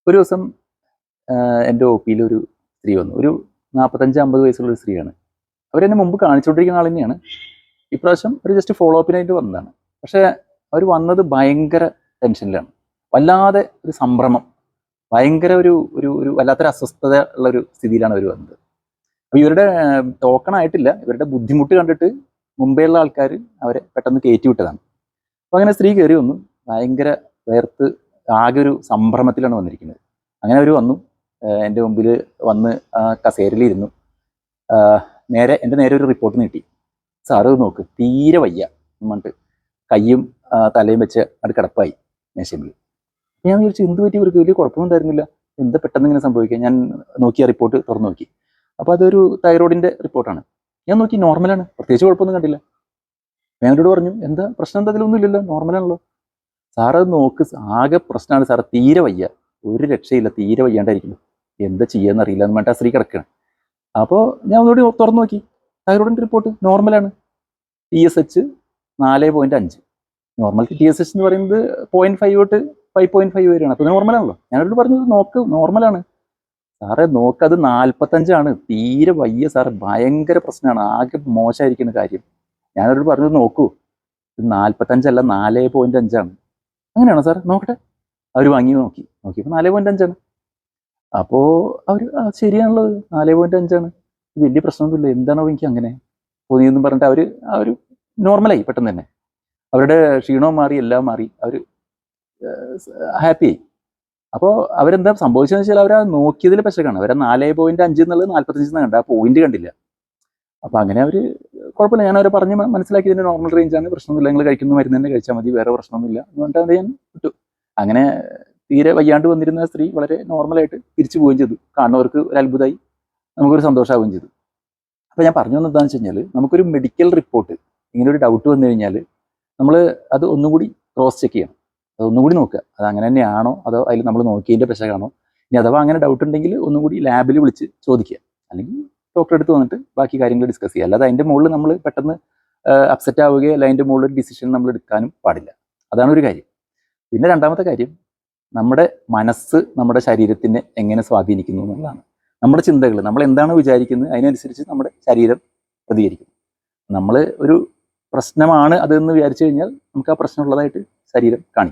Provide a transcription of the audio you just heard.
ഒരു ദിവസം എൻ്റെ ഒ പിയിൽ ഒരു സ്ത്രീ വന്നു. ഒരു 45-50 വയസ്സുള്ള ഒരു സ്ത്രീയാണ്. അവരെന്നെ മുമ്പ് കാണിച്ചുകൊണ്ടിരിക്കുന്ന ആൾ തന്നെയാണ്. ഇപ്രാവശ്യം ഒരു ജസ്റ്റ് ഫോളോ അപ്പിനായിട്ട് വന്നതാണ്. പക്ഷേ അവർ വന്നത് ഭയങ്കര ടെൻഷനിലാണ്. വല്ലാതെ ഒരു സംഭ്രമം, ഭയങ്കര ഒരു ഒരു ഒരു വല്ലാത്തൊരു അസ്വസ്ഥത ഉള്ളൊരു സ്ഥിതിയിലാണ് അവർ വന്നത്. അപ്പോൾ ഇവരുടെ ടോക്കൺ ആയിട്ടില്ല. ഇവരുടെ ബുദ്ധിമുട്ട് കണ്ടിട്ട് മുമ്പേയുള്ള ആൾക്കാർ അവരെ പെട്ടെന്ന് കയറ്റി വിട്ടതാണ്. അപ്പോൾ അങ്ങനെ സ്ത്രീ കയറി വന്നു. ഭയങ്കര വേർത്ത് ആകെ ഒരു സംഭ്രമത്തിലാണ് വന്നിരിക്കുന്നത്. അങ്ങനെ അവർ വന്നു, എൻ്റെ മുമ്പിൽ വന്ന് കസേരയിലിരുന്നു. എൻ്റെ നേരെ ഒരു റിപ്പോർട്ട് നീട്ടി. സാറ് നോക്ക്, തീരെ വയ്യ എന്നിട്ട് കയ്യും തലയും വെച്ച് അത് കിടപ്പായി മേശയിൽ. ഞാൻ വിചാരിച്ചു എന്ത് പറ്റി, ഇവർക്ക് വലിയ കുഴപ്പമൊന്നും ഉണ്ടായിരുന്നില്ല, എന്താ പെട്ടെന്ന് ഇങ്ങനെ സംഭവിക്കുക. ഞാൻ നോക്കിയ റിപ്പോർട്ട് തുറന്നു നോക്കി. അപ്പോൾ അതൊരു തൈറോയിഡിൻ്റെ റിപ്പോർട്ടാണ്. ഞാൻ നോക്കി, നോർമലാണ്, പ്രത്യേകിച്ച് കുഴപ്പമൊന്നും കണ്ടില്ല. ഞാനോട് പറഞ്ഞു, എന്താ പ്രശ്നം, എന്തെങ്കിലുമൊന്നും ഇല്ലല്ലോ, നോർമലാണല്ലോ. സാറത് നോക്ക്, ആകെ പ്രശ്നമാണ് സാറ്, തീരെ വയ്യ, ഒരു രക്ഷയില്ല, തീരെ വയ്യാണ്ടായിരിക്കുന്നു, എന്താ ചെയ്യാന്ന് അറിയില്ല എന്ന് പറഞ്ഞിട്ട് ആ സ്ത്രീ കിടക്കുകയാണ്. അപ്പോൾ ഞാൻ ഒന്നുകൂടി തുറന്നു നോക്കി, തൈറോയിഡിൻ്റെ റിപ്പോർട്ട് നോർമലാണ്. TSH 4.5. നോർമൽ TSH എന്ന് പറയുന്നത് 0.5 തൊട്ട് 5.5 വരെയാണ്. അപ്പോൾ നോർമലാണല്ലോ. ഞാനോട് പറഞ്ഞത് നോക്ക്, നോർമലാണ്. സാറേ നോക്ക്, അത് 45 തീരെ വയ്യ സാറേ, ഭയങ്കര പ്രശ്നമാണ്, ആകെ മോശമായിരിക്കുന്ന കാര്യം. ഞാനവരോട് പറഞ്ഞത് നോക്കൂ, ഇത് 45 4.5. അങ്ങനെയാണോ സാർ, നോക്കട്ടെ. അവർ വാങ്ങി നോക്കിയപ്പോൾ 4.5. അപ്പോൾ അവർ ശരിയാണുള്ളത്, 4.5. വലിയ പ്രശ്നമൊന്നുമില്ല, എന്താണോ എനിക്ക് അങ്ങനെ തോന്നിയെന്നും പറഞ്ഞിട്ട് അവർ നോർമലായി പെട്ടെന്ന് തന്നെ. അവരുടെ ക്ഷീണവും മാറി, എല്ലാം മാറി, അവർ ഹാപ്പിയായി. അപ്പോൾ അവരെന്താ സംഭവിച്ചതെന്ന് വെച്ചാൽ അവർ നോക്കിയതിൽ പശക്കാണ്. അവർ 4.5 എന്നുള്ളത് 45 കണ്ട, ആ പോയിന്റ് കണ്ടില്ല. അപ്പോൾ അങ്ങനെ അവർ കുഴപ്പമില്ല, ഞാൻ അവരെ പറഞ്ഞ് മനസ്സിലാക്കിയതിൻ്റെ നോർമൽ റേഞ്ചാണ്, പ്രശ്നമൊന്നുമില്ല, നിങ്ങൾ കഴിക്കുന്ന മരുന്ന് തന്നെ കഴിച്ചാൽ മതി, വേറെ പ്രശ്നമൊന്നുമില്ല എന്ന് പറഞ്ഞിട്ട് അത് ഞാൻ വിട്ടു. അങ്ങനെ തീരെ വയ്യാണ്ട് വന്നിരുന്ന സ്ത്രീ വളരെ നോർമലായിട്ട് തിരിച്ചു പോവുകയും ചെയ്തു. കാണുന്നവർക്ക് ഒരു അത്ഭുതമായി, നമുക്കൊരു സന്തോഷമാവുകയും ചെയ്തു. അപ്പോൾ ഞാൻ പറഞ്ഞു വന്നത് എന്താണെന്ന് വെച്ച് കഴിഞ്ഞാൽ, നമുക്കൊരു മെഡിക്കൽ റിപ്പോർട്ട് ഇങ്ങനെ ഒരു ഡൗട്ട് വന്നു കഴിഞ്ഞാൽ നമ്മൾ അത് ഒന്നുകൂടി ക്രോസ് ചെക്ക് ചെയ്യണം, അതൊന്നുകൂടി നോക്കുക, അത് അങ്ങനെ തന്നെയാണോ അതോ അതിൽ നമ്മൾ നോക്കിയതിൻ്റെ പെശകാണോ. ഇനി അഥവാ അങ്ങനെ ഡൗട്ട് ഉണ്ടെങ്കിൽ ഒന്നുകൂടി ലാബിൽ വിളിച്ച് ചോദിക്കുക, അല്ലെങ്കിൽ ഡോക്ടറെ അടുത്ത് വന്നിട്ട് ബാക്കി കാര്യങ്ങൾ ഡിസ്കസ് ചെയ്യുക. അല്ലാതെ അതിൻ്റെ മുകളിൽ നമ്മൾ പെട്ടെന്ന് അപ്സെറ്റ് ആവുകയോ അല്ല അതിൻ്റെ മുകളിൽ ഒരു ഡിസിഷൻ നമ്മൾ എടുക്കാനും പാടില്ല. അതാണ് ഒരു കാര്യം. പിന്നെ രണ്ടാമത്തെ കാര്യം, നമ്മുടെ മനസ്സ് നമ്മുടെ ശരീരത്തിനെ എങ്ങനെ സ്വാധീനിക്കുന്നു എന്നുള്ളതാണ്. നമ്മുടെ ചിന്തകൾ, നമ്മൾ എന്താണ് വിചാരിക്കുന്നത് അതിനനുസരിച്ച് നമ്മുടെ ശരീരം പ്രതികരിക്കും. നമ്മൾ ഒരു പ്രശ്നമാണ് അതെന്ന് വിചാരിച്ചു കഴിഞ്ഞാൽ നമുക്ക് ആ പ്രശ്നമുള്ളതായിട്ട് ശരീരം കാണിക്കും.